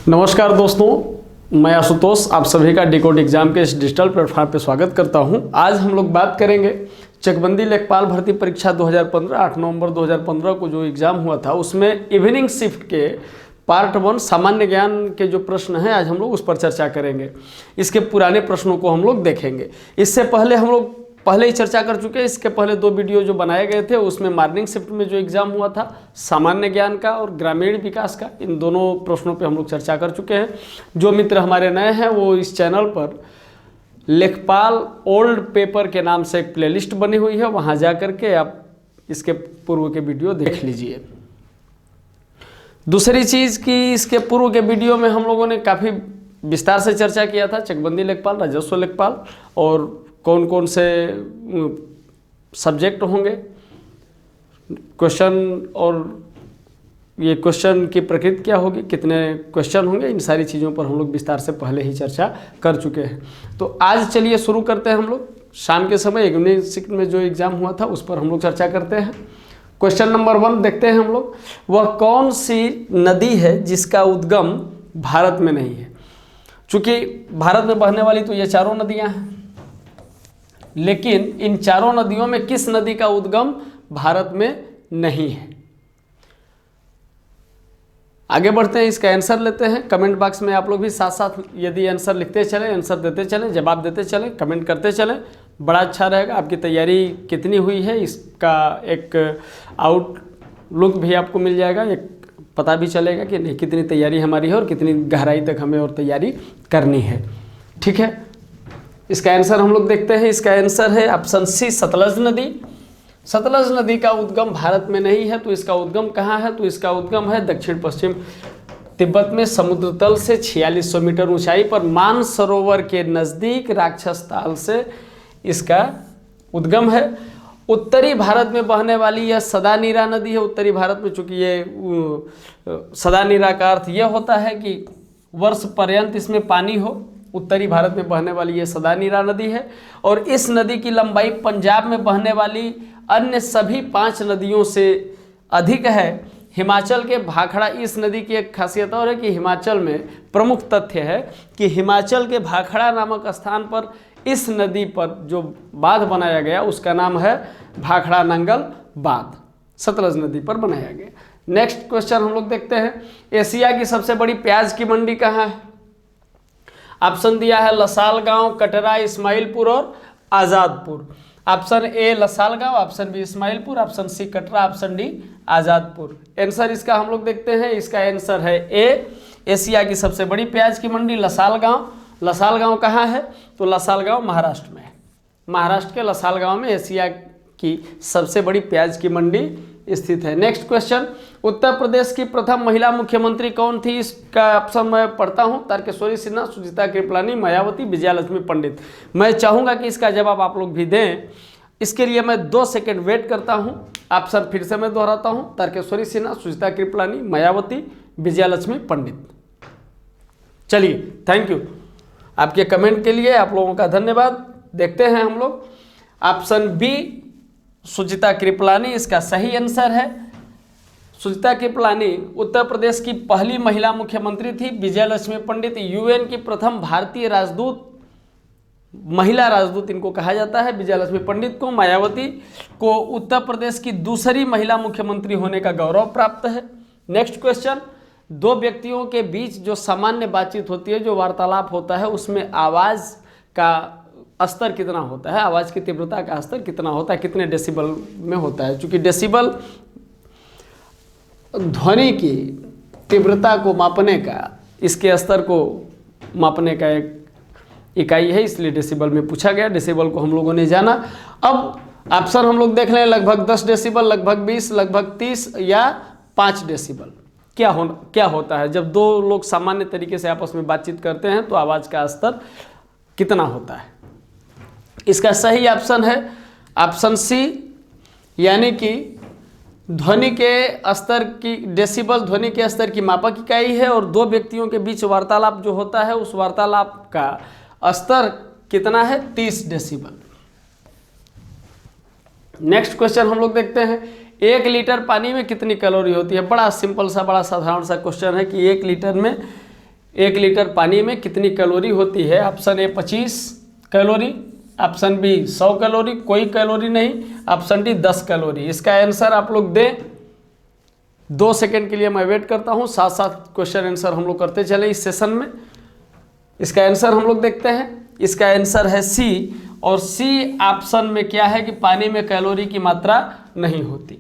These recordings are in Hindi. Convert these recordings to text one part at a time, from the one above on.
नमस्कार दोस्तों, मैं आशुतोष आप सभी का डिकोड एग्जाम के इस डिजिटल प्लेटफॉर्म पर स्वागत करता हूं। आज हम लोग बात करेंगे चकबंदी लेखपाल भर्ती परीक्षा 2015 8 नवंबर 2015 को जो एग्ज़ाम हुआ था उसमें इवनिंग शिफ्ट के पार्ट 1 सामान्य ज्ञान के जो प्रश्न हैं आज हम लोग उस पर चर्चा करेंगे। इसके पुराने प्रश्नों को हम लोग देखेंगे। इससे पहले हम लोग पहले ही चर्चा कर चुके हैं। इसके पहले 2 वीडियो जो बनाए गए थे उसमें मॉर्निंग शिफ्ट में जो एग्ज़ाम हुआ था सामान्य ज्ञान का और ग्रामीण विकास का, इन दोनों प्रश्नों पे हम लोग चर्चा कर चुके हैं। जो मित्र हमारे नए हैं वो इस चैनल पर लेखपाल ओल्ड पेपर के नाम से एक प्लेलिस्ट बनी हुई है, वहाँ जा कर के आप इसके पूर्व के वीडियो देख लीजिए। दूसरी चीज़ कि इसके पूर्व के वीडियो में हम लोगों ने काफ़ी विस्तार से चर्चा किया था चकबंदी लेखपाल, राजस्व लेखपाल और कौन कौन से सब्जेक्ट होंगे, क्वेश्चन और ये क्वेश्चन की प्रकृति क्या होगी, कितने क्वेश्चन होंगे, इन सारी चीज़ों पर हम लोग विस्तार से पहले ही चर्चा कर चुके हैं। तो आज चलिए शुरू करते हैं। हम लोग शाम के समय इवनिंग शिफ्ट में जो एग्ज़ाम हुआ था उस पर हम लोग चर्चा करते हैं। क्वेश्चन नंबर 1 देखते हैं हम लोग। वह कौन सी नदी है जिसका उद्गम भारत में नहीं है? चूँकि भारत में बहने वाली तो ये चारों नदियाँ हैं, लेकिन इन चारों नदियों में किस नदी का उद्गम भारत में नहीं है? आगे बढ़ते हैं, इसका आंसर लेते हैं। कमेंट बॉक्स में आप लोग भी साथ साथ यदि आंसर लिखते चलें, आंसर देते चलें, जवाब देते चलें, कमेंट करते चलें, बड़ा अच्छा रहेगा। आपकी तैयारी कितनी हुई है इसका एक आउटलुक भी आपको मिल जाएगा, एक पता भी चलेगा कि नहीं कितनी तैयारी हमारी है और कितनी गहराई तक हमें और तैयारी करनी है। ठीक है, इसका आंसर हम लोग देखते हैं। इसका आंसर है ऑप्शन सी, सतलज नदी। सतलज नदी का उद्गम भारत में नहीं है, तो इसका उद्गम कहाँ है? तो इसका उद्गम है दक्षिण पश्चिम तिब्बत में समुद्र तल से 4600 मीटर ऊंचाई पर मानसरोवर के नज़दीक राक्षस ताल से इसका उद्गम है। उत्तरी भारत में बहने वाली यह सदानीरा नदी है। उत्तरी भारत में, चूँकि ये सदानीरा का अर्थ यह होता है कि वर्ष पर्यंत इसमें पानी हो, उत्तरी भारत में बहने वाली ये सदानीरा नदी है। और इस नदी की लंबाई पंजाब में बहने वाली अन्य सभी 5 नदियों से अधिक है। हिमाचल के भाखड़ा, इस नदी की एक खासियत और है कि हिमाचल में प्रमुख तथ्य है कि हिमाचल के भाखड़ा नामक स्थान पर इस नदी पर जो बांध बनाया गया उसका नाम है भाखड़ा नंगल बांध, सतलज नदी पर बनाया गया। नेक्स्ट क्वेश्चन हम लोग देखते हैं। एशिया की सबसे बड़ी प्याज की मंडी कहाँ है? ऑप्शन दिया है लसालगांव, कटरा, इस्माइलपुर और Azadpur. Option A Lasalgaon, option B Ismailpur, option C Katra, option D Azadpur. Answer इसका हम लोग देखते हैं। इसका आंसर है ए, एशिया की सबसे बड़ी प्याज की मंडी लसालगांव। लसालगांव कहाँ है? तो लसालगांव महाराष्ट्र में है। महाराष्ट्र के लसालगांव में एशिया की सबसे बड़ी प्याज की मंडी स्थित है। नेक्स्ट क्वेश्चन, उत्तर प्रदेश की प्रथम महिला मुख्यमंत्री कौन थी? इसका ऑप्शन मैं पढ़ता हूं, तारकेश्वरी सिन्हा, सुजीता कृपलानी, मायावती, विजयालक्ष्मी पंडित। मैं चाहूंगा कि इसका जवाब आप लोग भी दें, इसके लिए मैं 2 सेकंड वेट करता हूं। ऑप्शन फिर से मैं दोहराता हूं, तारकेश्वरी सिन्हा, सुजीता कृपलानी, मायावती, विजयालक्ष्मी पंडित। चलिए, थैंक यू आपके कमेंट के लिए, आप लोगों का धन्यवाद। देखते हैं हम लोग। ऑप्शन बी सुजीता कृपलानी इसका सही आंसर है। सुजीता कृपलानी उत्तर प्रदेश की पहली महिला मुख्यमंत्री थी। विजयालक्ष्मी पंडित यूएन की प्रथम भारतीय राजदूत, महिला राजदूत इनको कहा जाता है, विजयालक्ष्मी पंडित को। मायावती को उत्तर प्रदेश की दूसरी महिला मुख्यमंत्री होने का गौरव प्राप्त है। नेक्स्ट क्वेश्चन, 2 व्यक्तियों के बीच जो सामान्य बातचीत होती है, जो वार्तालाप होता है, उसमें आवाज़ का स्तर कितना होता है, आवाज़ की तीव्रता का स्तर कितना होता है, कितने डेसिबल में होता है? चूँकि डेसिबल ध्वनि की तीव्रता को मापने का, इसके स्तर को मापने का एक इकाई है, इसलिए डेसिबल में पूछा गया। डेसिबल को हम लोगों ने जाना। अब ऑप्शन हम लोग देख लें, लगभग 10 डेसिबल, लगभग 20, लगभग 30 या 5 डेसिबल। क्या होता है जब 2 लोग सामान्य तरीके से आपस में बातचीत करते हैं तो आवाज़ का स्तर कितना होता है? इसका सही ऑप्शन है ऑप्शन सी, यानी कि ध्वनि के स्तर की, डेसिबल ध्वनि के स्तर की मापक इकाई है और 2 व्यक्तियों के बीच वार्तालाप जो होता है उस वार्तालाप का स्तर कितना है? 30 डेसिबल। नेक्स्ट क्वेश्चन हम लोग देखते हैं। 1 लीटर पानी में कितनी कैलोरी होती है? बड़ा सिंपल सा, बड़ा साधारण सा क्वेश्चन है कि 1 लीटर में 1 लीटर पानी में कितनी कैलोरी होती है? Option A 25 calorie, option B 100 calorie, कोई कैलोरी नहीं, ऑप्शन डी 10 कैलोरी। इसका आंसर आप लोग दें। 2 सेकंड के लिए मैं वेट करता हूं, साथ साथ क्वेश्चन आंसर हम लोग करते चले इस सेशन में। इसका आंसर हम लोग देखते हैं। इसका आंसर है सी, और सी ऑप्शन में क्या है कि पानी में कैलोरी की मात्रा नहीं होती।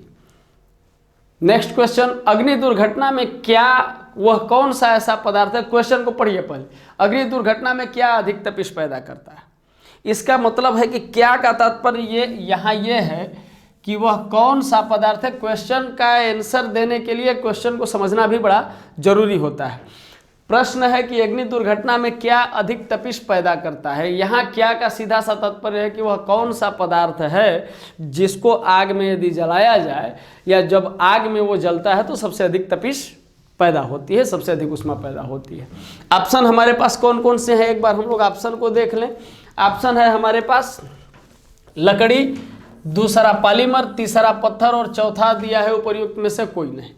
नेक्स्ट क्वेश्चन, अग्नि दुर्घटना में क्या वह कौन सा ऐसा पदार्थ है? क्वेश्चन को पढ़िए पहले। अग्नि दुर्घटना में क्या अधिक तपिश पैदा करता है? इसका मतलब है कि क्या का तात्पर्य ये यहाँ ये है कि वह कौन सा पदार्थ है। क्वेश्चन का आंसर देने के लिए क्वेश्चन को समझना भी बड़ा जरूरी होता है। प्रश्न है कि अग्नि दुर्घटना में क्या अधिक तपिश पैदा करता है। यहाँ क्या का सीधा सा तात्पर्य है कि वह कौन सा पदार्थ है जिसको आग में यदि जलाया जाए या जब आग में वो जलता है तो सबसे अधिक तपिश पैदा होती है, सबसे अधिक ऊष्मा पैदा होती है। ऑप्शन हमारे पास कौन कौन से हैं, एक बार हम लोग ऑप्शन को देख लें। ऑप्शन है हमारे पास लकड़ी, दूसरा पॉलीमर, तीसरा पत्थर और चौथा दिया है उपर्युक्त में से कोई नहीं।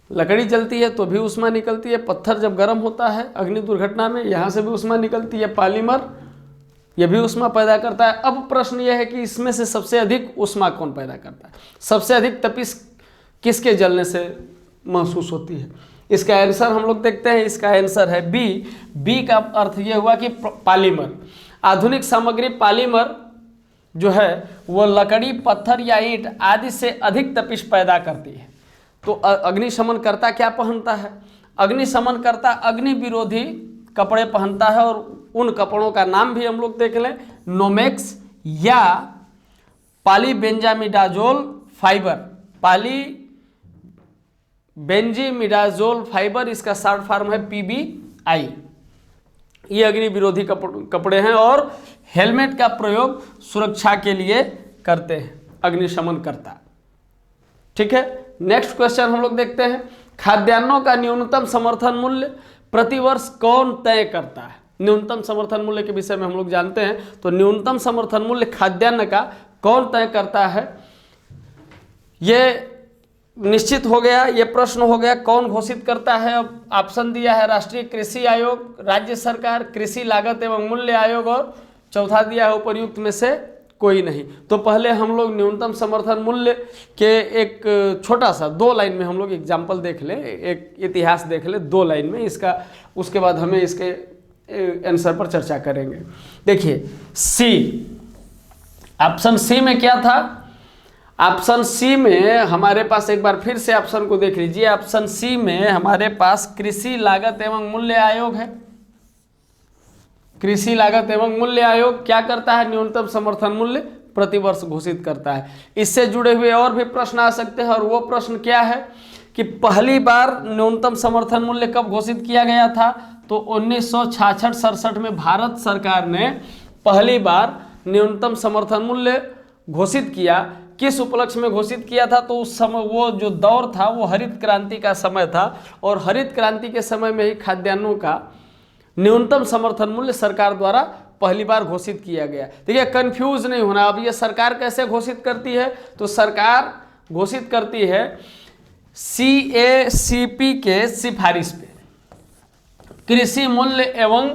लकड़ी जलती है तो भी ऊष्मा निकलती है, पत्थर जब गर्म होता है अग्नि दुर्घटना में यहाँ से भी ऊष्मा निकलती है, पॉलीमर यह भी ऊष्मा पैदा करता है। अब प्रश्न यह है कि इसमें से सबसे अधिक ऊष्मा कौन पैदा करता है, सबसे अधिक तपिश किसके जलने से महसूस होती है? इसका आंसर हम लोग देखते हैं। इसका आंसर है बी। बी का अर्थ यह हुआ कि पॉलीमर। आधुनिक सामग्री पॉलीमर जो है वो लकड़ी, पत्थर या ईंट आदि से अधिक तपिश पैदा करती है। तो अग्निशमन करता क्या पहनता है? अग्निशमन करता अग्नि विरोधी कपड़े पहनता है, और उन कपड़ों का नाम भी हम लोग देख लें, नोमेक्स या पॉलीबेंजामिडाजोल फाइबर। पॉलीबेंजामिडाजोल फाइबर, इसका शॉर्ट फॉर्म है PBI। ये अग्नि विरोधी कपड़े हैं और हेलमेट का प्रयोग सुरक्षा के लिए करते हैं अग्निशमन करता। ठीक है, नेक्स्ट क्वेश्चन हम लोग देखते हैं। खाद्यान्नों का न्यूनतम समर्थन मूल्य प्रतिवर्ष कौन तय करता है? न्यूनतम समर्थन मूल्य के विषय में हम लोग जानते हैं, तो न्यूनतम समर्थन मूल्य खाद्यान्न का कौन तय करता है? ये निश्चित हो गया, ये प्रश्न हो गया कौन घोषित करता है। अब ऑप्शन दिया है राष्ट्रीय कृषि आयोग, राज्य सरकार, कृषि लागत एवं मूल्य आयोग, और चौथा दिया है उपर्युक्त में से कोई नहीं। तो पहले हम लोग न्यूनतम समर्थन मूल्य के एक छोटा सा 2 लाइन में हम लोग एग्जाम्पल देख लें, एक इतिहास देख लें 2 लाइन में इसका, उसके बाद हमें इसके आंसर पर चर्चा करेंगे। देखिए सी, ऑप्शन सी में क्या था? ऑप्शन सी में हमारे पास, एक बार फिर से ऑप्शन को देख लीजिए, ऑप्शन सी में हमारे पास कृषि लागत एवं मूल्य आयोग है। कृषि लागत एवं मूल्य आयोग क्या करता है? न्यूनतम समर्थन मूल्य प्रतिवर्ष घोषित करता है। इससे जुड़े हुए और भी प्रश्न आ सकते हैं, और वो प्रश्न क्या है कि पहली बार न्यूनतम समर्थन मूल्य कब घोषित किया गया था? तो 1966-67 में भारत सरकार ने पहली बार न्यूनतम समर्थन मूल्य घोषित किया। किस उपलक्ष्य में घोषित किया था? तो उस समय वो जो दौर था वो हरित क्रांति का समय था, और हरित क्रांति के समय में ही खाद्यान्नों का न्यूनतम समर्थन मूल्य सरकार द्वारा पहली बार घोषित किया गया। देखिए कंफ्यूज नहीं होना, अब ये सरकार कैसे घोषित करती है? तो सरकार घोषित करती है CACP के सिफारिश पे। कृषि मूल्य एवं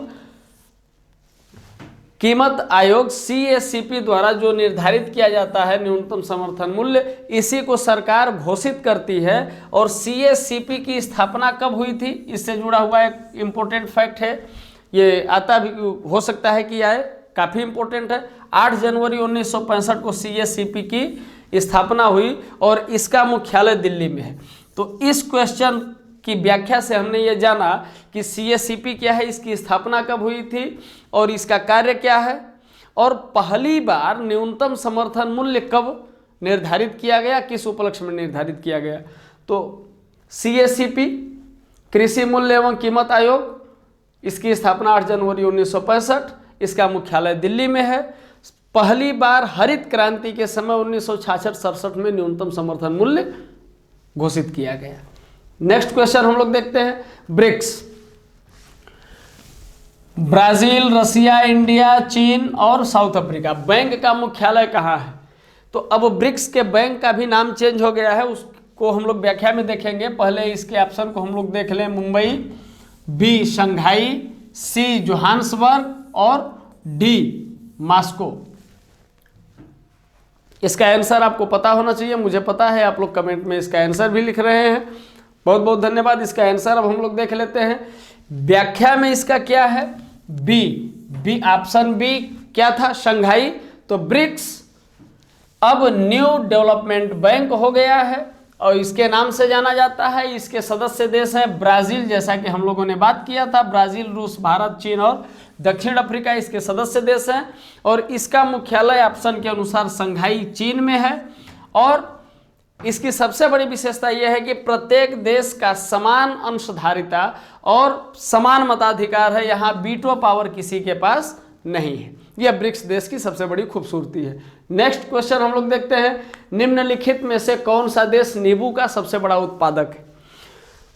कीमत आयोग CACP द्वारा जो निर्धारित किया जाता है न्यूनतम समर्थन मूल्य, इसी को सरकार घोषित करती है। और CACP की स्थापना कब हुई थी? इससे जुड़ा हुआ एक इम्पोर्टेंट फैक्ट है, ये आता भी हो सकता है कि आए, काफ़ी इम्पोर्टेंट है। 8 जनवरी 1965 को CACP की स्थापना हुई और इसका मुख्यालय दिल्ली में है। तो इस क्वेश्चन की व्याख्या से हमने ये जाना कि CACP क्या है, इसकी स्थापना कब हुई थी और इसका कार्य क्या है, और पहली बार न्यूनतम समर्थन मूल्य कब निर्धारित किया गया, किस उपलक्ष्य में निर्धारित किया गया। तो CACP कृषि मूल्य एवं कीमत आयोग, इसकी स्थापना 8 जनवरी 1965, इसका मुख्यालय दिल्ली में है। पहली बार हरित क्रांति के समय 1966-67 में न्यूनतम समर्थन मूल्य घोषित किया गया। नेक्स्ट क्वेश्चन हम लोग देखते हैं, ब्रिक्स। ब्राजील, रसिया, इंडिया, चीन और साउथ अफ्रीका, बैंक का मुख्यालय कहाँ है? तो अब ब्रिक्स के बैंक का भी नाम चेंज हो गया है, उसको हम लोग व्याख्या में देखेंगे। पहले इसके ऑप्शन को हम लोग देख लें, मुंबई, बी शंघाई, सी जोहान्सबर्ग और डी मॉस्को। इसका आंसर आपको पता होना चाहिए, मुझे पता है, आप लोग कमेंट में इसका आंसर भी लिख रहे हैं, बहुत बहुत धन्यवाद। इसका आंसर अब हम लोग देख लेते हैं। व्याख्या में इसका क्या है, बी ऑप्शन बी क्या था, शंघाई। तो ब्रिक्स अब न्यू डेवलपमेंट बैंक हो गया है और इसके नाम से जाना जाता है। इसके सदस्य देश हैं ब्राज़ील, जैसा कि हम लोगों ने बात किया था, ब्राज़ील, रूस, भारत, चीन और दक्षिण अफ्रीका इसके सदस्य देश हैं। और इसका मुख्यालय ऑप्शन के अनुसार शंघाई चीन में है। और इसकी सबसे बड़ी विशेषता यह है कि प्रत्येक देश का समान अंशधारिता और समान मताधिकार है, यहाँ वीटो पावर किसी के पास नहीं है। यह ब्रिक्स देश की सबसे बड़ी खूबसूरती है। नेक्स्ट क्वेश्चन हम लोग देखते हैं, निम्नलिखित में से कौन सा देश नींबू का सबसे बड़ा उत्पादक है।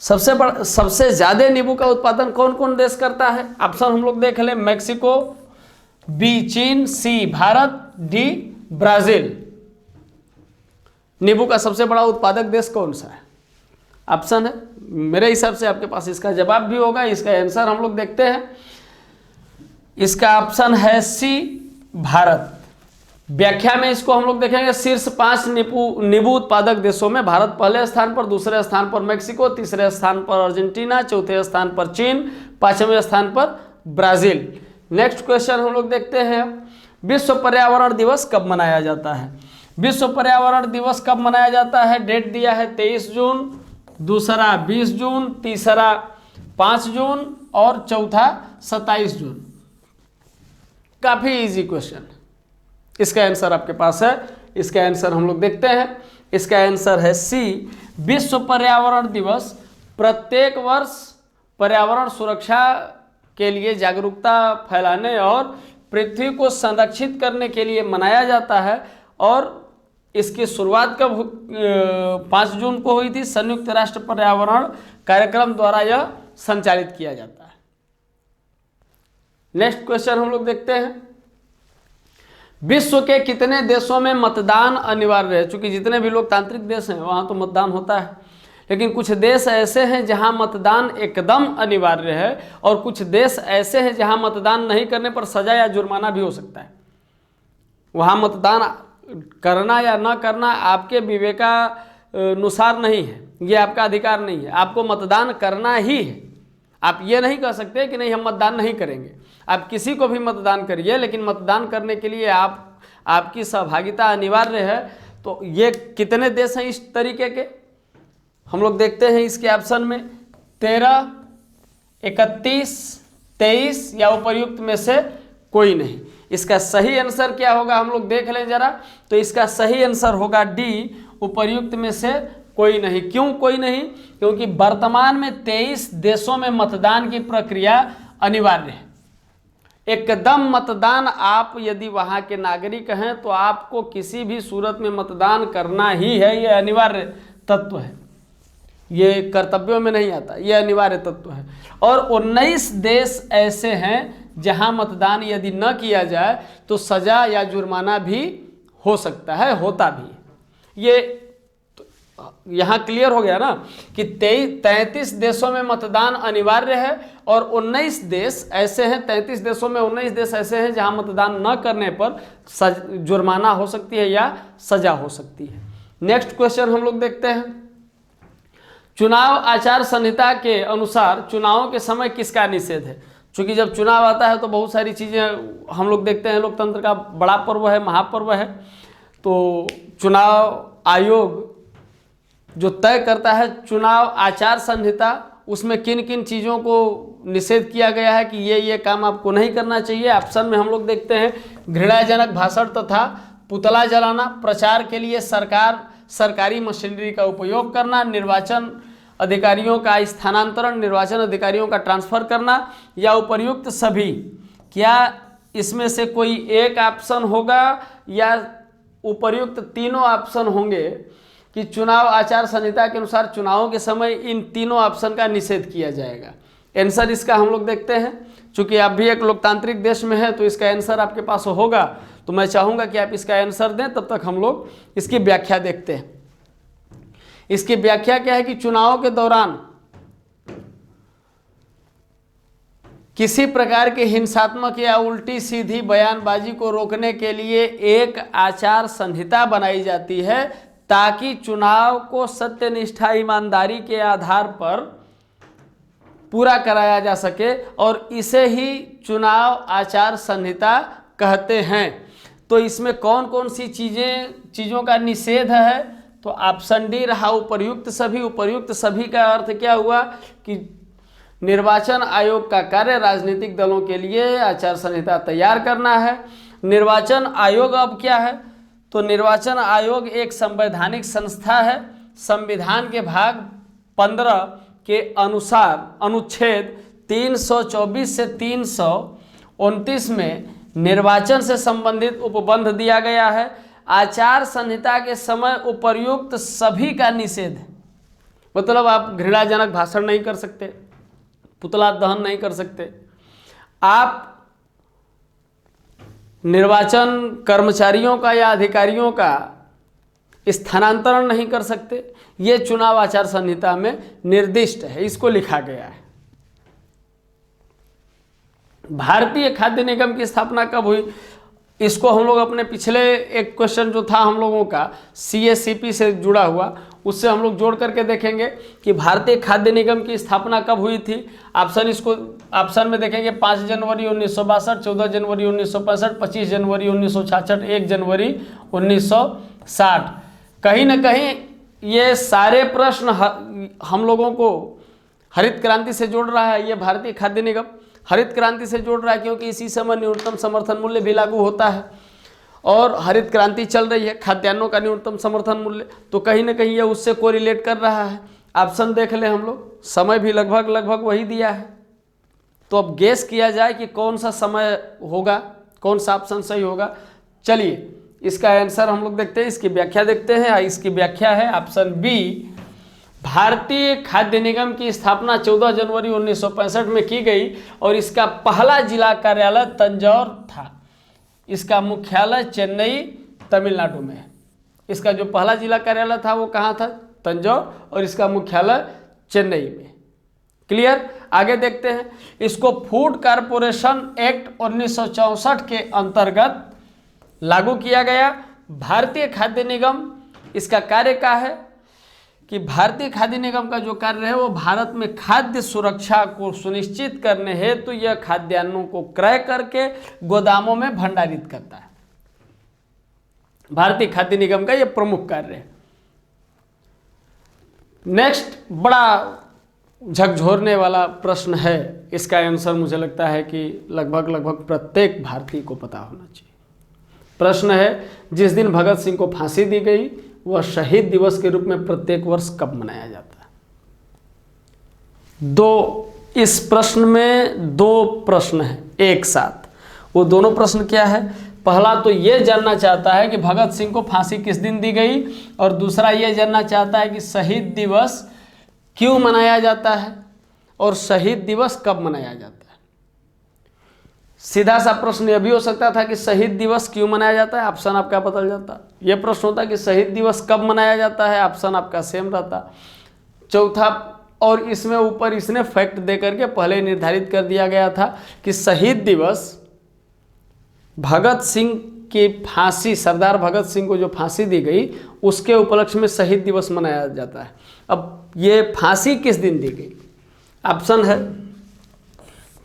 सबसे ज्यादा नींबू का उत्पादन कौन कौन देश करता है, ऑप्शन हम लोग देख लें, मैक्सिको, बी चीन, सी भारत, डी ब्राजील। नींबू का सबसे बड़ा उत्पादक देश कौन सा है, ऑप्शन है, मेरे हिसाब से आपके पास इसका जवाब भी होगा। इसका आंसर हम लोग देखते हैं, इसका ऑप्शन है सी भारत। व्याख्या में इसको हम लोग देखेंगे, शीर्ष 5 नींबू उत्पादक देशों में भारत पहले स्थान पर, दूसरे स्थान पर मैक्सिको, तीसरे स्थान पर अर्जेंटीना, चौथे स्थान पर चीन, 5वें स्थान पर ब्राजील। नेक्स्ट क्वेश्चन हम लोग देखते हैं, विश्व पर्यावरण दिवस कब मनाया जाता है। विश्व पर्यावरण दिवस कब मनाया जाता है, डेट दिया है 23 जून, दूसरा 20 जून, तीसरा 5 जून और चौथा 27 जून। काफी इजी क्वेश्चन, इसका आंसर आपके पास है। इसका आंसर हम लोग देखते हैं, इसका आंसर है सी। विश्व पर्यावरण दिवस प्रत्येक वर्ष पर्यावरण सुरक्षा के लिए जागरूकता फैलाने और पृथ्वी को संरक्षित करने के लिए मनाया जाता है। और इसकी शुरुआत कब 5 जून को हुई थी, संयुक्त राष्ट्र पर्यावरण कार्यक्रम द्वारा यह संचालित किया जाता है। नेक्स्ट क्वेश्चन हम लोग देखते हैं, विश्व के कितने देशों में मतदान अनिवार्य है। चूंकि जितने भी लोकतांत्रिक देश हैं वहां तो मतदान होता है, लेकिन कुछ देश ऐसे हैं जहां मतदान एकदम अनिवार्य है और कुछ देश ऐसे हैं जहां मतदान नहीं करने पर सजा या जुर्माना भी हो सकता है। वहां मतदान करना या न करना आपके विवेकानुसार नहीं है, ये आपका अधिकार नहीं है, आपको मतदान करना ही है। आप ये नहीं कह सकते कि नहीं हम मतदान नहीं करेंगे, आप किसी को भी मतदान करिए, लेकिन मतदान करने के लिए आपकी सहभागिता अनिवार्य है। तो ये कितने देश हैं इस तरीके के, हम लोग देखते हैं इसके ऑप्शन में 13, 31, 23 या उपर्युक्त में से कोई नहीं। इसका सही आंसर क्या होगा हम लोग देख लें जरा। तो इसका सही आंसर होगा डी, उपर्युक्त में से कोई नहीं। क्यों कोई नहीं, क्योंकि वर्तमान में 23 देशों में मतदान की प्रक्रिया अनिवार्य है। एकदम मतदान, आप यदि वहां के नागरिक हैं तो आपको किसी भी सूरत में मतदान करना ही है, यह अनिवार्य तत्व है, ये कर्तव्यों में नहीं आता, यह अनिवार्य तत्व है। और 19 देश ऐसे हैं जहां मतदान यदि न किया जाए तो सजा या जुर्माना भी हो सकता है, होता भी है। ये यहाँ क्लियर हो गया ना कि 33 देशों में मतदान अनिवार्य है और 19 देश ऐसे हैं, 33 देशों में 19 देश ऐसे हैं जहां मतदान न करने पर जुर्माना हो सकती है या सजा हो सकती है। नेक्स्ट क्वेश्चन हम लोग देखते हैं, चुनाव आचार संहिता के अनुसार चुनावों के समय किसका निषेध है। चूंकि जब चुनाव आता है तो बहुत सारी चीज़ें हम लोग देखते हैं, लोकतंत्र का बड़ा पर्व है, महापर्व है, तो चुनाव आयोग जो तय करता है चुनाव आचार संहिता, उसमें किन किन चीज़ों को निषेध किया गया है कि ये काम आपको नहीं करना चाहिए। ऑप्शन में हम लोग देखते हैं, घृणाजनक भाषण तथा पुतला जलाना, प्रचार के लिए सरकारी मशीनरी का उपयोग करना, निर्वाचन अधिकारियों का स्थानांतरण, निर्वाचन अधिकारियों का ट्रांसफर करना, या उपर्युक्त सभी। क्या इसमें से कोई एक ऑप्शन होगा या उपर्युक्त तीनों ऑप्शन होंगे कि चुनाव आचार संहिता के अनुसार चुनावों के समय इन तीनों ऑप्शन का निषेध किया जाएगा। आंसर इसका हम लोग देखते हैं, चूंकि आप भी एक लोकतांत्रिक देश में है तो इसका आंसर आपके पास होगा, तो मैं चाहूँगा कि आप इसका आंसर दें, तब तक हम लोग इसकी व्याख्या देखते हैं। इसकी व्याख्या क्या है कि चुनाव के दौरान किसी प्रकार की हिंसात्मक या उल्टी सीधी बयानबाजी को रोकने के लिए एक आचार संहिता बनाई जाती है ताकि चुनाव को सत्यनिष्ठा ईमानदारी के आधार पर पूरा कराया जा सके, और इसे ही चुनाव आचार संहिता कहते हैं। तो इसमें कौन कौन सी चीज़ों का निषेध है? तो ऑप्शन डी रहा उपर्युक्त सभी। उपर्युक्त सभी का अर्थ क्या हुआ कि निर्वाचन आयोग का कार्य राजनीतिक दलों के लिए आचार संहिता तैयार करना है। निर्वाचन आयोग अब क्या है? तो निर्वाचन आयोग एक संवैधानिक संस्था है। संविधान के भाग 15 के अनुसार अनुच्छेद 324 से 329 में निर्वाचन से संबंधित उपबंध दिया गया है। आचार संहिता के समय उपर्युक्त सभी का निषेध है। मतलब आप घृणाजनक भाषण नहीं कर सकते, पुतला दहन नहीं कर सकते, आप निर्वाचन कर्मचारियों का या अधिकारियों का स्थानांतरण नहीं कर सकते। ये चुनाव आचार संहिता में निर्दिष्ट है, इसको लिखा गया है। भारतीय खाद्य निगम की स्थापना कब हुई? इसको हम लोग अपने पिछले एक क्वेश्चन जो था हम लोगों का CSCP से जुड़ा हुआ, उससे हम लोग जोड़ करके देखेंगे कि भारतीय खाद्य निगम की स्थापना कब हुई थी। ऑप्शन में देखेंगे 5 जनवरी 1962, 14 जनवरी 1965, 25 जनवरी 1966, 1 जनवरी 1960। कहीं ना कहीं ये सारे प्रश्न हम लोगों को हरित क्रांति से जोड़ रहा है। ये भारतीय खाद्य निगम हरित क्रांति से जोड़ रहा है क्योंकि इसी समय न्यूनतम समर्थन मूल्य भी लागू होता है और हरित क्रांति चल रही है, खाद्यान्नों का न्यूनतम समर्थन मूल्य, तो कहीं ना कहीं ये उससे कोरिलेट कर रहा है। ऑप्शन देख लें हम लोग, समय भी लगभग वही दिया है। तो अब गेस किया जाए कि कौन सा समय होगा, कौन सा ऑप्शन सही होगा। चलिए इसका आंसर हम लोग देखते हैं, इसकी व्याख्या देखते हैं। इसकी व्याख्या है ऑप्शन बी। भारतीय खाद्य निगम की स्थापना 14 जनवरी 1965 में की गई और इसका पहला जिला कार्यालय तंजौर था। इसका मुख्यालय चेन्नई तमिलनाडु में है। इसका जो पहला जिला कार्यालय था वो कहाँ था? तंजौर, और इसका मुख्यालय चेन्नई में। क्लियर? आगे देखते हैं। इसको फूड कारपोरेशन एक्ट 1964 के अंतर्गत लागू किया गया। भारतीय खाद्य निगम, इसका कार्य क्या है कि भारतीय खाद्य निगम का जो कार्य है वो भारत में खाद्य सुरक्षा को सुनिश्चित करने हेतु तो यह खाद्यान्नों को क्रय करके गोदामों में भंडारित करता है। भारतीय खाद्य निगम का यह प्रमुख कार्य है। नेक्स्ट बड़ा झकझोरने वाला प्रश्न है। इसका आंसर मुझे लगता है कि लगभग प्रत्येक भारतीय को पता होना चाहिए। प्रश्न है, जिस दिन भगत सिंह को फांसी दी गई वह शहीद दिवस के रूप में प्रत्येक वर्ष कब मनाया जाता है? इस प्रश्न में दो प्रश्न हैं एक साथ। वो दोनों प्रश्न क्या है? पहला तो ये जानना चाहता है कि भगत सिंह को फांसी किस दिन दी गई, और दूसरा ये जानना चाहता है कि शहीद दिवस क्यों मनाया जाता है और शहीद दिवस कब मनाया जाता है। सीधा सा प्रश्न यह भी हो सकता था कि शहीद दिवस क्यों मनाया जाता है, ऑप्शन आपका बदल जाता। यह प्रश्न होता कि शहीद दिवस कब मनाया जाता है, ऑप्शन आपका सेम रहता। चौथा, और इसमें ऊपर इसने फैक्ट दे करके पहले निर्धारित कर दिया गया था कि शहीद दिवस भगत सिंह की फांसी, सरदार भगत सिंह को जो फांसी दी गई उसके उपलक्ष्य में शहीद दिवस मनाया जाता है। अब ये फांसी किस दिन दी गई? ऑप्शन है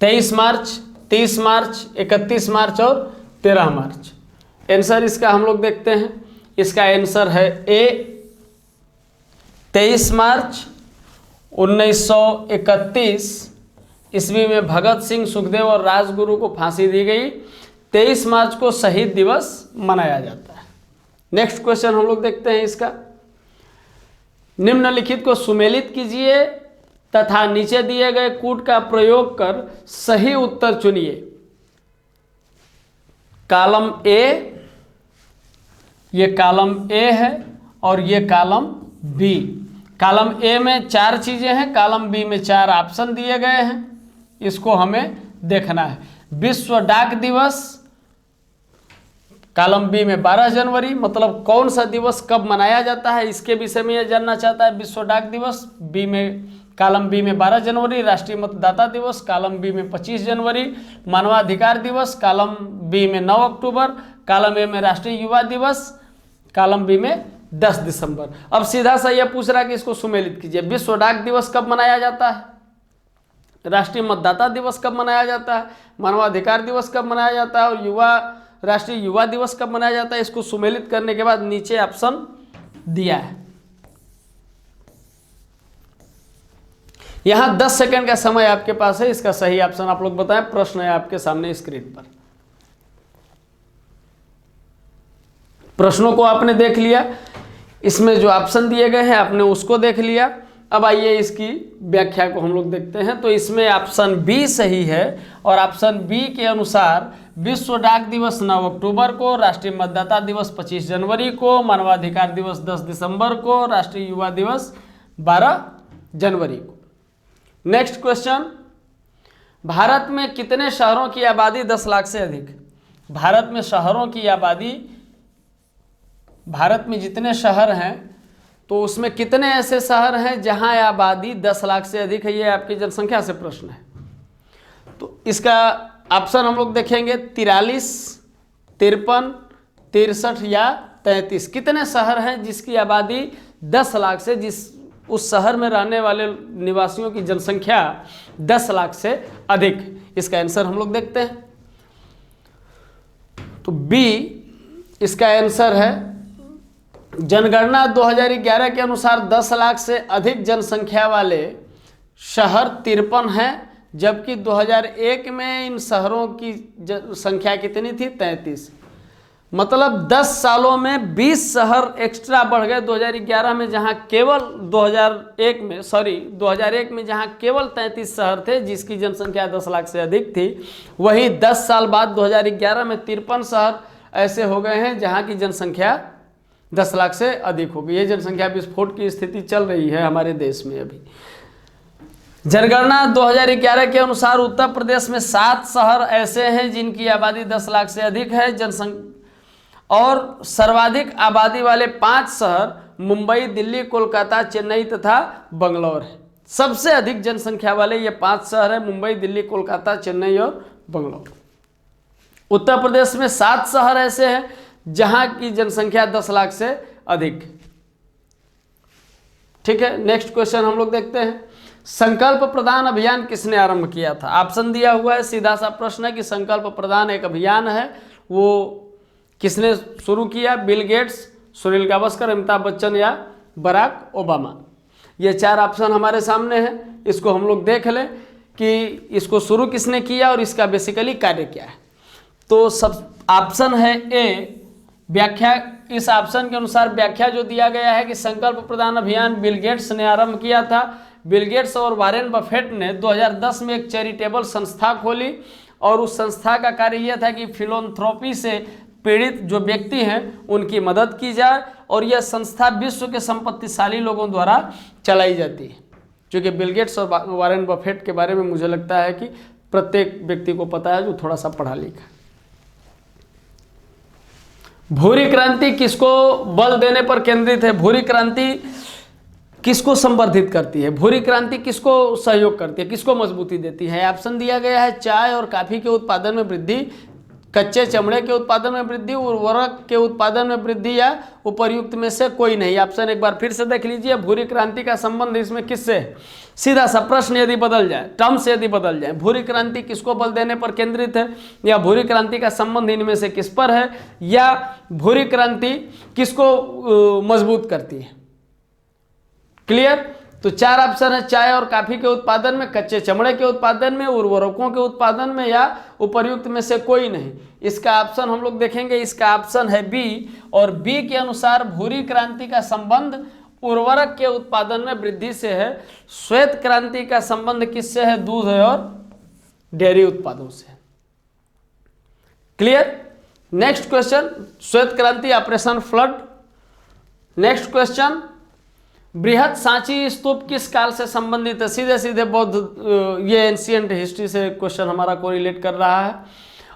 23 मार्च, 30 मार्च, 31 मार्च और 13 मार्च। आंसर इसका हम लोग देखते हैं। इसका आंसर है ए, 23 मार्च 1931 ईस्वी में भगत सिंह, सुखदेव और राजगुरु को फांसी दी गई। 23 मार्च को शहीद दिवस मनाया जाता है। नेक्स्ट क्वेश्चन हम लोग देखते हैं इसका। निम्नलिखित को सुमेलित कीजिए तथा नीचे दिए गए कूट का प्रयोग कर सही उत्तर चुनिए। कॉलम ए, ये कॉलम ए है और ये कॉलम बी। कॉलम ए में 4 चीजें हैं, कॉलम बी में 4 ऑप्शन दिए गए हैं। इसको हमें देखना है। विश्व डाक दिवस कॉलम बी में 12 जनवरी, मतलब कौन सा दिवस कब मनाया जाता है इसके विषय में यह जानना चाहता है। विश्व डाक दिवस बी में कॉलम बी में 12 जनवरी राष्ट्रीय मतदाता दिवस, कॉलम बी में 25 जनवरी मानवाधिकार दिवस, कॉलम बी में 9 अक्टूबर, कॉलम ए में राष्ट्रीय युवा दिवस, कॉलम बी में 10 दिसंबर। अब सीधा सा यह पूछ रहा है कि इसको सुमेलित कीजिए। विश्व डाक दिवस कब मनाया जाता है, राष्ट्रीय मतदाता दिवस कब मनाया जाता है, मानवाधिकार दिवस कब मनाया जाता है और राष्ट्रीय युवा दिवस कब मनाया जाता है। इसको सुमेलित करने के बाद नीचे ऑप्शन दिया है। यहां 10 सेकंड का समय आपके पास है, इसका सही ऑप्शन आप लोग बताएं। प्रश्न है आपके सामने स्क्रीन पर। प्रश्नों को आपने देख लिया, इसमें जो ऑप्शन दिए गए हैं आपने उसको देख लिया। अब आइए इसकी व्याख्या को हम लोग देखते हैं। तो इसमें ऑप्शन बी सही है और ऑप्शन बी के अनुसार विश्व डाक दिवस 9 अक्टूबर को, राष्ट्रीय मतदाता दिवस 25 जनवरी को, मानवाधिकार दिवस 10 दिसंबर को, राष्ट्रीय युवा दिवस 12 जनवरी को। नेक्स्ट क्वेश्चन, भारत में कितने शहरों की आबादी 10 लाख से अधिक? भारत में शहरों की आबादी, भारत में जितने शहर हैं तो उसमें कितने ऐसे शहर हैं जहां आबादी 10 लाख से अधिक है? ये आपकी जनसंख्या से प्रश्न है। तो इसका ऑप्शन हम लोग देखेंगे 43, 53, 63 या 33। कितने शहर हैं जिसकी आबादी 10 लाख से, उस शहर में रहने वाले निवासियों की जनसंख्या 10 लाख से अधिक? इसका आंसर हम लोग देखते हैं। तो बी इसका आंसर है। जनगणना 2011 के अनुसार 10 लाख से अधिक जनसंख्या वाले शहर 53 हैं, जबकि 2001 में इन शहरों की संख्या कितनी थी? 33। मतलब 10 सालों में 20 शहर एक्स्ट्रा बढ़ गए। 2011 में जहां केवल 2001 में जहां केवल 33 शहर थे जिसकी जनसंख्या 10 लाख से अधिक थी, वहीं 10 साल बाद 2011 में 53 शहर ऐसे हो गए हैं जहां की जनसंख्या 10 लाख से अधिक होगी। ये जनसंख्या विस्फोट की स्थिति चल रही है हमारे देश में अभी। जनगणना 2011 के अनुसार उत्तर प्रदेश में 7 शहर ऐसे हैं जिनकी आबादी 10 लाख से अधिक है। और सर्वाधिक आबादी वाले 5 शहर मुंबई, दिल्ली, कोलकाता, चेन्नई तथा बंगलौर है। सबसे अधिक जनसंख्या वाले ये 5 शहर हैं, मुंबई, दिल्ली, कोलकाता, चेन्नई और बंगलौर। उत्तर प्रदेश में 7 शहर ऐसे हैं जहां की जनसंख्या 10 लाख से अधिक। ठीक है, नेक्स्ट क्वेश्चन हम लोग देखते हैं। संकल्प प्रदान अभियान किसने आरंभ किया था? ऑप्शन दिया हुआ है, सीधा सा प्रश्न है कि संकल्प प्रदान एक अभियान है, वो किसने शुरू किया? बिल गेट्स, सुनील गावस्कर, अमिताभ बच्चन या बराक ओबामा। ये 4 ऑप्शन हमारे सामने हैं, इसको हम लोग देख लें कि इसको शुरू किसने किया और इसका बेसिकली कार्य क्या है। तो सब ऑप्शन है ए व्याख्या। इस ऑप्शन के अनुसार व्याख्या जो दिया गया है कि संकल्प प्रदान अभियान बिल गेट्स ने आरंभ किया था। बिल गेट्स और वॉरेन बफेट ने 2010 में एक चैरिटेबल संस्था खोली और उस संस्था का कार्य यह था कि फिलोन्थ्रोपी से पीड़ित जो व्यक्ति हैं उनकी मदद की जाए और यह संस्था विश्व के संपत्तिशाली लोगों द्वारा चलाई जाती है। क्योंकि बिल गेट्स और वॉरेन बफेट के बारे में मुझे लगता है कि प्रत्येक व्यक्ति को पता है जो थोड़ा सा पढ़ा लिखा। भूरी क्रांति किसको बल देने पर केंद्रित है? भूरी क्रांति किसको संवर्धित करती है? भूरी क्रांति किसको सहयोग करती है, किसको मजबूती देती है? ऑप्शन दिया गया है चाय और कॉफी के उत्पादन में वृद्धि, कच्चे चमड़े के उत्पादन में वृद्धि, उर्वरक के उत्पादन में वृद्धि या उपर्युक्त में से कोई नहीं। ऑप्शन एक बार फिर से देख लीजिए। भूरी क्रांति का संबंध इसमें किससे है? सीधा सा प्रश्न यदि बदल जाए, टर्म्स यदि बदल जाए, भूरी क्रांति किसको बल देने पर केंद्रित है, या भूरी क्रांति का संबंध इनमें से किस पर है, या भूरी क्रांति किसको मजबूत करती है? क्लियर? तो 4 ऑप्शन है, चाय और कॉफी के उत्पादन में, कच्चे चमड़े के उत्पादन में, उर्वरकों के उत्पादन में या उपर्युक्त में से कोई नहीं। इसका ऑप्शन हम लोग देखेंगे, इसका ऑप्शन है बी, और बी के अनुसार भूरी क्रांति का संबंध उर्वरक के उत्पादन में वृद्धि से है। श्वेत क्रांति का संबंध किससे है? दूध और डेयरी उत्पादों से। क्लियर? नेक्स्ट क्वेश्चन, श्वेत क्रांति, ऑपरेशन फ्लड। नेक्स्ट क्वेश्चन, बृहद सांची स्तूप किस काल से संबंधित है? सीधे सीधे बौद्ध, ये एंशिएंट हिस्ट्री से क्वेश्चन हमारा कोरिलेट कर रहा है।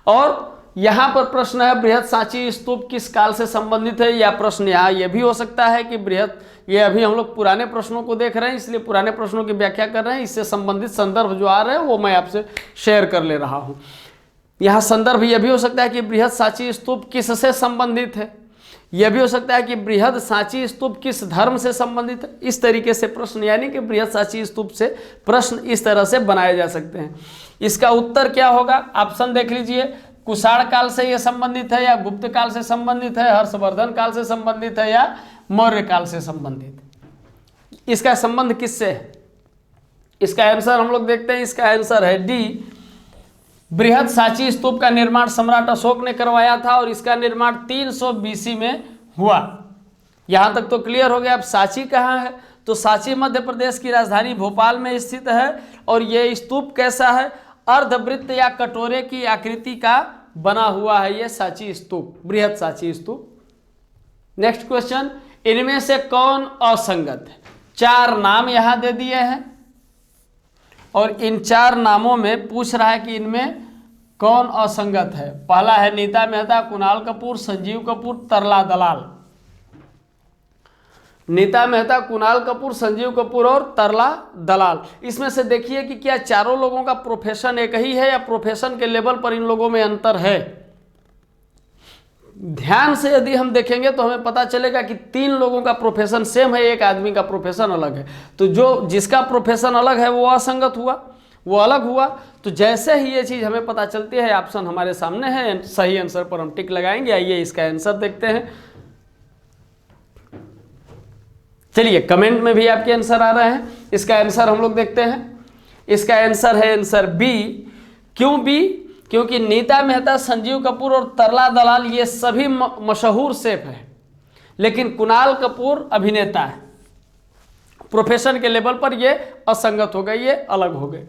और यहाँ पर प्रश्न है बृहद सांची स्तूप किस काल से संबंधित है, या प्रश्न यहाँ ये भी हो सकता है कि बृहद, ये अभी हम लोग पुराने प्रश्नों को देख रहे हैं इसलिए पुराने प्रश्नों की व्याख्या कर रहे हैं, इससे संबंधित संदर्भ जो आ रहे हैं वो मैं आपसे शेयर कर ले रहा हूँ। यहाँ संदर्भ यह भी हो सकता है कि बृहद सांची स्तूप किससे संबंधित है, यह भी हो सकता है कि बृहद सांची स्तूप किस धर्म से संबंधित है। इस तरीके से प्रश्न, यानी कि बृहद सांची स्तूप से प्रश्न इस तरह से बनाए जा सकते हैं। इसका उत्तर क्या होगा, ऑप्शन देख लीजिए, कुषाण काल से यह संबंधित है, या गुप्त काल से संबंधित है, हर्षवर्धन काल से संबंधित है, या मौर्य काल से संबंधित। इसका संबंध किससे है, इसका आंसर हम लोग देखते हैं। इसका आंसर है डी, बृहद सांची स्तूप का निर्माण सम्राट अशोक ने करवाया था और इसका निर्माण 300 BC में हुआ। यहां तक तो क्लियर हो गया। अब सांची कहाँ है, तो सांची मध्य प्रदेश की राजधानी भोपाल में स्थित है और यह स्तूप कैसा है, अर्धवृत्त या कटोरे की आकृति का बना हुआ है यह सांची स्तूप, बृहद सांची स्तूप। नेक्स्ट क्वेश्चन, इनमें से कौन असंगत है। 4 नाम यहां दे दिए हैं और इन 4 नामों में पूछ रहा है कि इनमें कौन असंगत है। पहला है नीता मेहता, कुणाल कपूर, संजीव कपूर, तरला दलाल। नीता मेहता, कुणाल कपूर, संजीव कपूर और तरला दलाल। इसमें से देखिए कि क्या चारों लोगों का प्रोफेशन एक ही है या प्रोफेशन के लेवल पर इन लोगों में अंतर है। ध्यान से यदि हम देखेंगे तो हमें पता चलेगा कि 3 लोगों का प्रोफेशन सेम है, एक आदमी का प्रोफेशन अलग है। तो जो जिसका प्रोफेशन अलग है वो असंगत हुआ, वो अलग हुआ। तो जैसे ही ये चीज़ हमें पता चलती है, ऑप्शन हमारे सामने है, सही आंसर पर हम टिक लगाएंगे। आइए इसका आंसर देखते हैं। चलिए कमेंट में भी आपके आंसर आ रहे हैं, इसका आंसर हम लोग देखते हैं। इसका आंसर है आंसर बी। क्यों बी, क्योंकि नीता मेहता, संजीव कपूर और तरला दलाल ये सभी मशहूर शेफ हैं, लेकिन कुणाल कपूर अभिनेता है। प्रोफेशन के लेवल पर ये असंगत हो गए, ये अलग हो गए।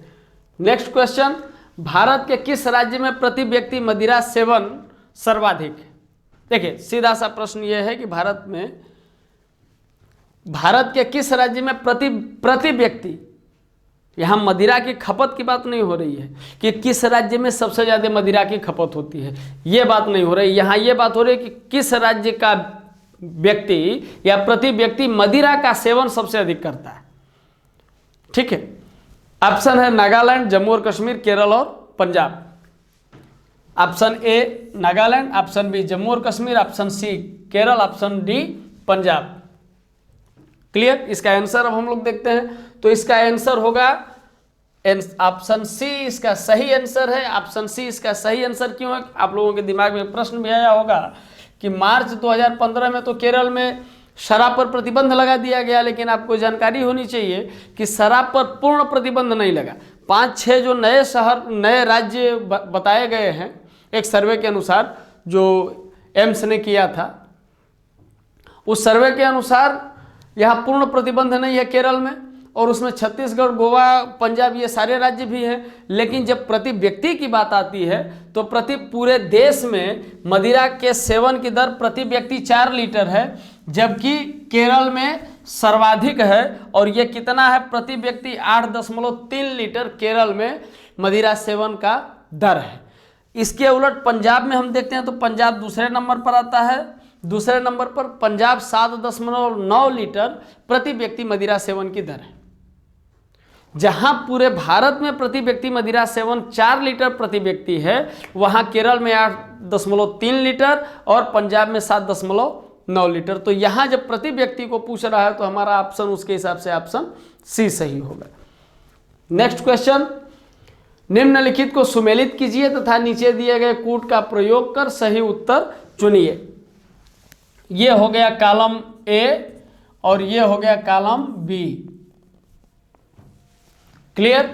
नेक्स्ट क्वेश्चन, भारत के किस राज्य में प्रति व्यक्ति मदिरा सेवन सर्वाधिक है। देखिए सीधा सा प्रश्न ये है कि भारत के किस राज्य में प्रति व्यक्ति, यहाँ मदिरा की खपत की बात नहीं हो रही है कि किस राज्य में सबसे ज़्यादा मदिरा की खपत होती है, ये बात नहीं हो रही। यहाँ ये बात हो रही है कि किस राज्य का व्यक्ति या प्रति व्यक्ति मदिरा का सेवन सबसे अधिक करता है। ठीक है, ऑप्शन है नागालैंड, जम्मू और कश्मीर, केरल और Punjab. Option A Nagaland, option B Jammu और Kashmir, option C Kerala, option D Punjab. Clear, इसका आंसर अब हम लोग देखते हैं। तो इसका आंसर होगा ऑप्शन सी, इसका सही आंसर है। ऑप्शन सी इसका सही आंसर क्यों है, आप लोगों के दिमाग में प्रश्न भी आया होगा कि मार्च 2015 में तो केरल में शराब पर प्रतिबंध लगा दिया गया, लेकिन आपको जानकारी होनी चाहिए कि शराब पर पूर्ण प्रतिबंध नहीं लगा। 5-6 जो नए शहर, नए राज्य बताए गए हैं एक सर्वे के अनुसार जो एम्स ने किया था, उस सर्वे के अनुसार यहाँ पूर्ण प्रतिबंध नहीं है केरल में, और उसमें छत्तीसगढ़, गोवा, पंजाब ये सारे राज्य भी हैं। लेकिन जब प्रति व्यक्ति की बात आती है तो प्रति पूरे देश में मदिरा के सेवन की दर प्रति व्यक्ति 4 लीटर है, जबकि केरल में सर्वाधिक है और ये कितना है, प्रति व्यक्ति 8.3 लीटर केरल में मदिरा सेवन का दर है। इसके उलट पंजाब में हम देखते हैं तो पंजाब दूसरे नंबर पर आता है। दूसरे नंबर पर पंजाब 7.9 लीटर प्रति व्यक्ति मदिरा सेवन की दर है। जहां पूरे भारत में प्रति व्यक्ति मदिरा सेवन 4 लीटर प्रति व्यक्ति है, वहां केरल में 8.3 लीटर और पंजाब में 7.9 लीटर। तो यहां जब प्रति व्यक्ति को पूछ रहा है तो हमारा ऑप्शन उसके हिसाब से ऑप्शन सी सही होगा। नेक्स्ट क्वेश्चन, निम्नलिखित को सुमेलित कीजिए तथा नीचे दिए गए कूट का प्रयोग कर सही उत्तर चुनिए। ये हो गया कॉलम ए और ये हो गया column B. Clear,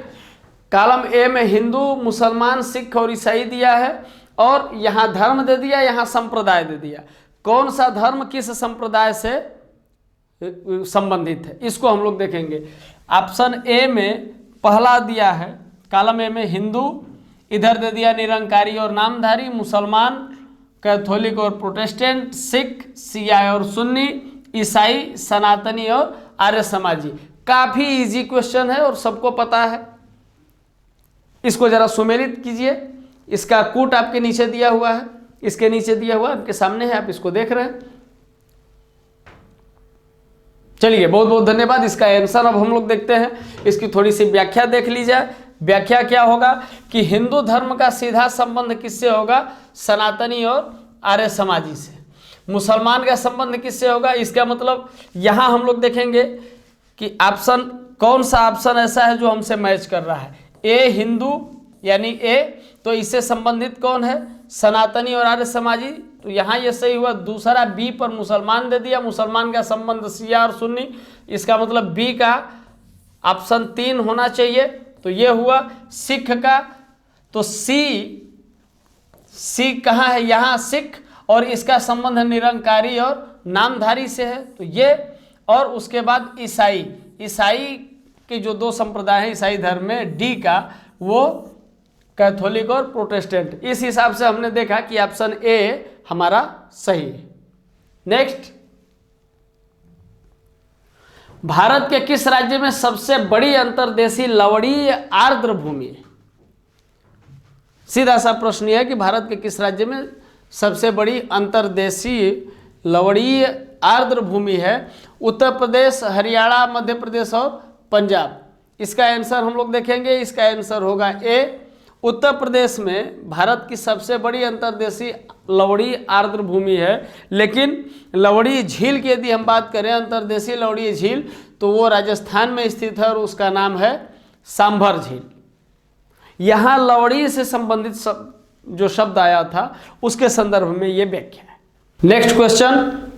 column A में हिंदू, मुसलमान, सिख और ईसाई दिया है और यहाँ धर्म दे दिया, यहाँ संप्रदाय दे दिया। कौन सा धर्म किस संप्रदाय से संबंधित है इसको हम लोग देखेंगे। ऑप्शन ए में पहला दिया है, कॉलम ए में हिंदू, इधर दे दिया निरंकारी और नामधारी, मुसलमान, कैथोलिक और प्रोटेस्टेंट, सिख, शिया और सुन्नी, ईसाई, सनातनी और आर्य समाजी। काफी इजी क्वेश्चन है और सबको पता है। इसको जरा सुमेलित कीजिए। इसका कूट आपके नीचे दिया हुआ है, इसके नीचे दिया हुआ आपके सामने है, आप इसको देख रहे हैं। चलिए बहुत बहुत धन्यवाद। इसका आंसर अब हम लोग देखते हैं, इसकी थोड़ी सी व्याख्या देख ली जाए। व्याख्या क्या होगा कि हिंदू धर्म का सीधा संबंध किससे होगा? सनातनी और आर्य समाजी से। मुसलमान का संबंध किससे होगा? इसका मतलब यहां हम लोग देखेंगे कि ऑप्शन, कौन सा ऑप्शन ऐसा है जो हमसे मैच कर रहा है। ए हिंदू यानी ए, तो इससे संबंधित कौन है? सनातनी और आर्य समाजी। तो यहाँ ये सही हुआ। दूसरा बी पर मुसलमान दे दिया, मुसलमान का संबंध शिया और सुन्नी, इसका मतलब बी का ऑप्शन 3 होना चाहिए। तो ये हुआ सिख का, तो सी कहाँ है? यहाँ सिख, और इसका संबंध निरंकारी और नामधारी से है, तो ये। और उसके बाद ईसाई, ईसाई के जो 2 संप्रदाय हैं ईसाई धर्म में, डी का वो कैथोलिक और प्रोटेस्टेंट। इस हिसाब से हमने देखा कि ऑप्शन ए हमारा सही है। नेक्स्ट, भारत के किस राज्य में सबसे बड़ी अंतर्देशीय लवणीय आर्द्र भूमि है? सीधा सा प्रश्न यह है कि भारत के किस राज्य में सबसे बड़ी अंतर्देशीय लवणीय आर्द्र भूमि है? उत्तर प्रदेश, हरियाणा, मध्य प्रदेश और पंजाब। इसका आंसर हम लोग देखेंगे, इसका आंसर होगा ए। उत्तर प्रदेश में भारत की सबसे बड़ी अंतर्देशीय लवणीय आर्द्र भूमि है। लेकिन लवणीय झील की यदि हम बात करें, अंतर्देशीय लवणीय झील, तो वो राजस्थान में स्थित है और उसका नाम है सांभर झील। यहाँ लवणीय से संबंधित जो शब्द आया था उसके संदर्भ में ये व्याख्या है। नेक्स्ट क्वेश्चन,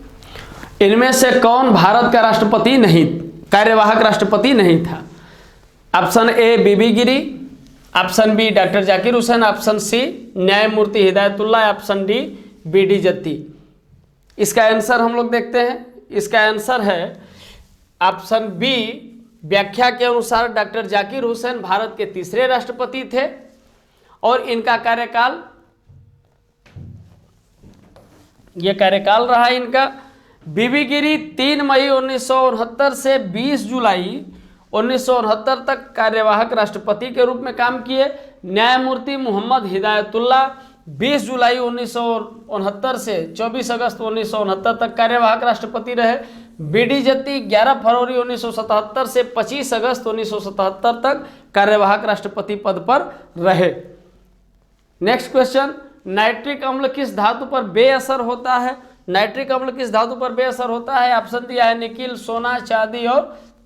इनमें से कौन भारत का राष्ट्रपति नहीं, कार्यवाहक राष्ट्रपति नहीं था? Option A V V Giri, option B doctor Zakir Hussain, option C न्यायमूर्ति हिदायतुल्लाह, ऑप्शन डी बीडी जत्ती। इसका आंसर हम लोग देखते हैं। इसका आंसर है ऑप्शन बी। व्याख्या के अनुसार डॉक्टर जाकिर हुसैन भारत के 3रे राष्ट्रपति थे और इनका कार्यकाल, यह कार्यकाल रहा इनका। बीबी गिरी 3 मई 1969 से 20 जुलाई 1969 तक कार्यवाहक राष्ट्रपति के रूप में काम किए। न्यायमूर्ति मोहम्मद हिदायतुल्लाह 20 जुलाई 1969 से 24 अगस्त 1969 तक कार्यवाहक राष्ट्रपति रहे। बीडी जत्ती 11 फरवरी 1977 से 25 अगस्त 1977 तक कार्यवाहक राष्ट्रपति पद पर रहे। नेक्स्ट क्वेश्चन, नाइट्रिक अम्ल किस धातु पर बेअसर होता है? नाइट्रिक अम्ल किस धातु पर बेअसर होता है? ऑप्शन दिया है निकिल, सोना, चांदी और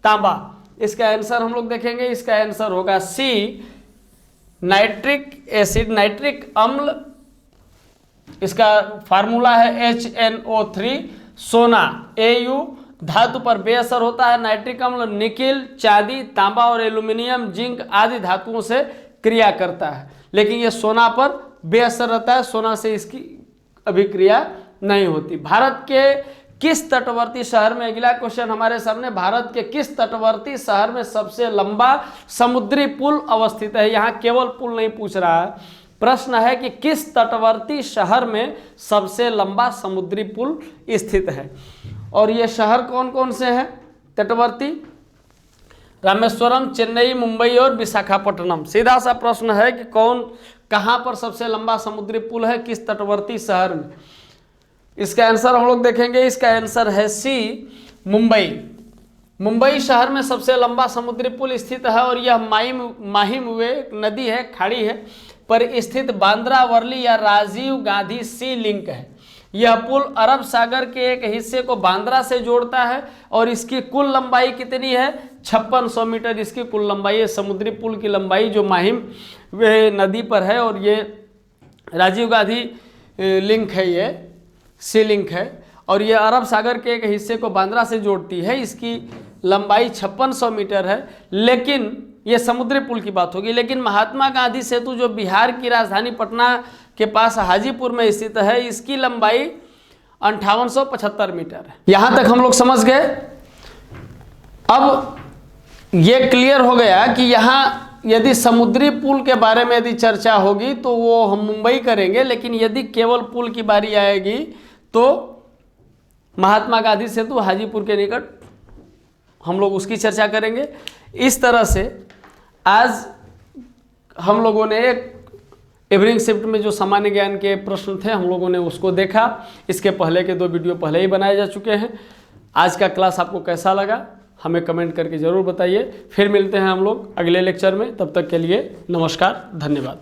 तांबा। इसका आंसर हम लोग देखेंगे, इसका आंसर होगा सी नाइट्रिक एसिड, नाइट्रिक अम्ल। इसका फार्मूला है HNO3। सोना Au धातु पर बेअसर होता है। नाइट्रिक अम्ल निकिल, चांदी, तांबा और एल्यूमिनियम, जिंक आदि धातुओं से क्रिया करता है, लेकिन यह सोना पर बेअसर रहता है। सोना से इसकी अभिक्रिया नहीं होती। भारत के किस तटवर्ती शहर में, अगला क्वेश्चन हमारे सामने, भारत के किस तटवर्ती शहर में सबसे लंबा समुद्री पुल अवस्थित है? यहाँ केवल पुल नहीं पूछ रहा है, प्रश्न है कि किस तटवर्ती शहर में सबसे लंबा समुद्री पुल स्थित है। और ये शहर कौन कौन से हैं तटवर्ती? रामेश्वरम, चेन्नई, मुंबई और विशाखापट्टनम। सीधा सा प्रश्न है कि कहाँ पर सबसे लंबा समुद्री पुल है, किस तटवर्ती शहर में? इसका आंसर हम लोग देखेंगे, इसका आंसर है सी मुंबई। मुंबई शहर में सबसे लंबा समुद्री पुल स्थित है और यह माहिम वे नदी है, खाड़ी है, पर स्थित बांद्रा वर्ली या राजीव गांधी सी लिंक है। यह पुल अरब सागर के एक हिस्से को बांद्रा से जोड़ता है और इसकी कुल लंबाई कितनी है? 5600 मीटर इसकी कुल लंबाई है। समुद्री पुल की लंबाई जो माहिम वे नदी पर है और ये राजीव गांधी लिंक है, ये सी लिंक है और ये अरब सागर के एक हिस्से को बांद्रा से जोड़ती है। इसकी लंबाई 5600 मीटर है। लेकिन ये समुद्री पुल की बात होगी, लेकिन महात्मा गांधी सेतु जो बिहार की राजधानी पटना के पास हाजीपुर में स्थित है, इसकी लंबाई 5875 मीटर है। यहाँ तक हम लोग समझ गए। अब ये क्लियर हो गया कि यहाँ यदि समुद्री पुल के बारे में यदि चर्चा होगी तो वो हम मुंबई करेंगे, लेकिन यदि केवल पुल की बारी आएगी तो महात्मा गांधी सेतु हाजीपुर के निकट हम लोग उसकी चर्चा करेंगे। इस तरह से आज हम लोगों ने एक इवनिंग शिफ्ट में जो सामान्य ज्ञान के प्रश्न थे हम लोगों ने उसको देखा। इसके पहले के 2 वीडियो पहले ही बनाए जा चुके हैं। आज का क्लास आपको कैसा लगा हमें कमेंट करके ज़रूर बताइए। फिर मिलते हैं हम लोग अगले लेक्चर में, तब तक के लिए नमस्कार, धन्यवाद।